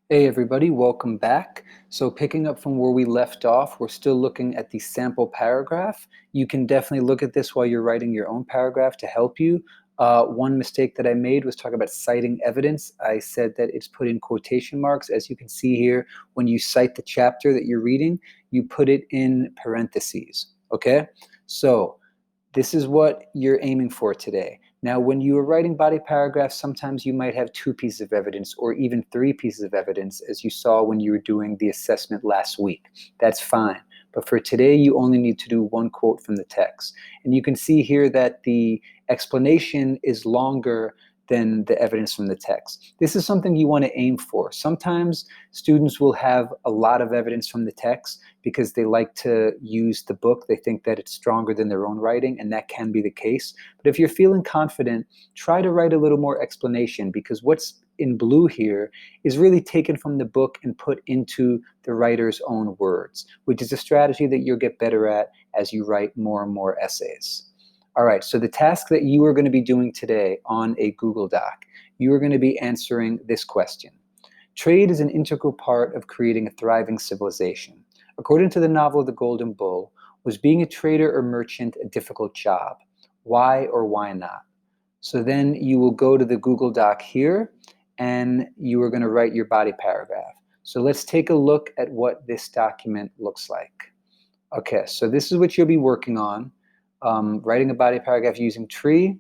Hey everybody, welcome back. So picking up from where we left off, we're still looking at the sample paragraph. You can definitely look at this while you're writing your own paragraph to help you. One mistake that I made was talking about citing evidence. I said that it's put in quotation marks. As you can see here, when you cite the chapter that you're reading, you put it in parentheses, okay? So this is what you're aiming for today. Now, when you are writing body paragraphs, sometimes you might have two pieces of evidence or even three pieces of evidence, as you saw when you were doing the assessment last week. That's fine. But for today, you only need to do one quote from the text. And you can see here that the explanation is longer than the evidence from the text. This is something you want to aim for. Sometimes students will have a lot of evidence from the text because they like to use the book. They think that it's stronger than their own writing, and that can be the case. But if you're feeling confident, try to write a little more explanation, because what's in blue here is really taken from the book and put into the writer's own words, which is a strategy that you'll get better at as you write more and more essays. All right, so the task that you are going to be doing today on a Google Doc, you are going to be answering this question. Trade is an integral part of creating a thriving civilization. According to the novel The Golden Bull, was being a trader or merchant a difficult job? Why or why not? So then you will go to the Google Doc here, and you are going to write your body paragraph. So let's take a look at what this document looks like. Okay, so this is what you'll be working on, writing a body paragraph using tree.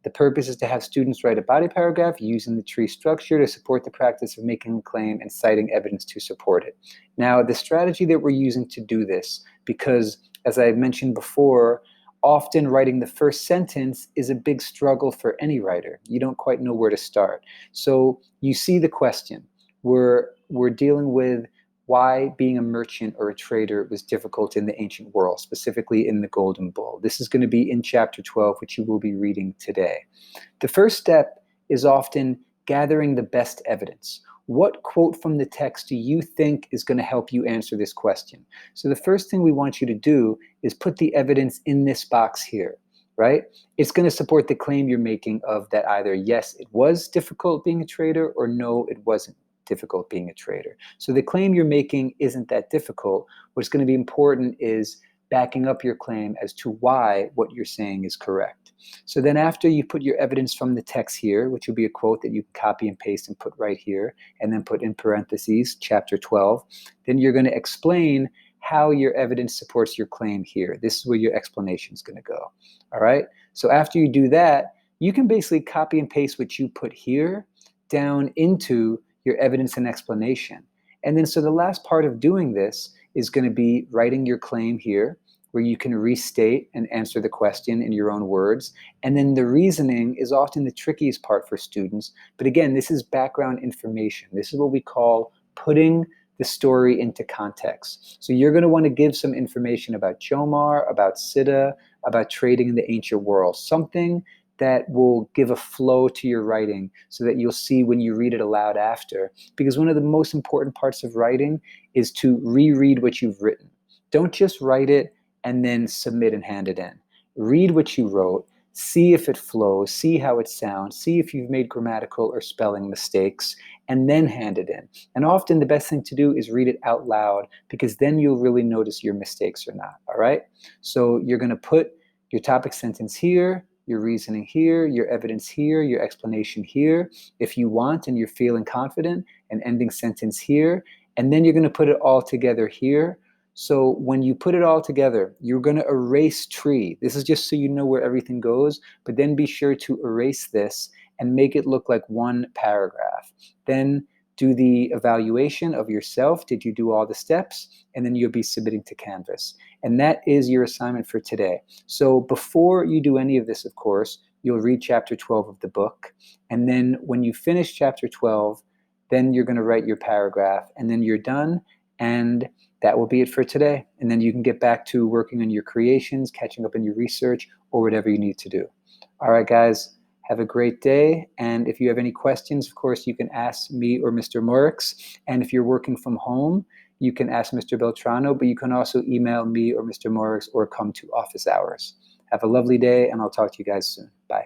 The purpose is to have students write a body paragraph using the tree structure to support the practice of making a claim and citing evidence to support it. Now, the strategy that we're using to do this, because as I mentioned before, often writing the first sentence is a big struggle for any writer. You don't quite know where to start. So you see the question. We're dealing with why being a merchant or a trader was difficult in the ancient world, specifically in the Golden Bull. This is going to be in chapter 12, which you will be reading today. The first step is often gathering the best evidence. What quote from the text do you think is going to help you answer this question? So the first thing we want you to do is put the evidence in this box here, right? It's going to support the claim you're making of that either, yes, it was difficult being a trader, or no, it wasn't difficult being a trader. So the claim you're making isn't that difficult. What's going to be important is backing up your claim as to why what you're saying is correct. So then after you put your evidence from the text here, which will be a quote that you can copy and paste and put right here, and then put in parentheses, chapter 12, then you're going to explain how your evidence supports your claim here. This is where your explanation is going to go. All right? So after you do that, you can basically copy and paste what you put here down into your evidence and explanation. And then so the last part of doing this is going to be writing your claim here, where you can restate and answer the question in your own words. And then the reasoning is often the trickiest part for students. But again, this is background information. This is what we call putting the story into context. So you're going to want to give some information about Jomar, about Siddha, about trading in the ancient world, something that will give a flow to your writing so that you'll see when you read it aloud after. Because one of the most important parts of writing is to reread what you've written. Don't just write it and then submit and hand it in. Read what you wrote, see if it flows, see how it sounds, see if you've made grammatical or spelling mistakes, and then hand it in. And often the best thing to do is read it out loud, because then you'll really notice your mistakes or not, all right? So you're going to put your topic sentence here, your reasoning here, your evidence here, your explanation here. If you want and you're feeling confident, an ending sentence here, and then you're going to put it all together here. So when you put it all together, you're going to erase tree. This is just so you know where everything goes, but then be sure to erase this and make it look like one paragraph. Then do the evaluation of yourself. Did you do all the steps? And then you'll be submitting to Canvas. And that is your assignment for today. So before you do any of this, of course, you'll read chapter 12 of the book. And then when you finish chapter 12, then you're going to write your paragraph, and then you're done. And that will be it for today. And then you can get back to working on your creations, catching up on your research, or whatever you need to do. All right, guys. Have a great day. And if you have any questions, of course, you can ask me or Mr. Morix. And if you're working from home, you can ask Mr. Beltrano, but you can also email me or Mr. Morix or come to office hours. Have a lovely day, and I'll talk to you guys soon. Bye.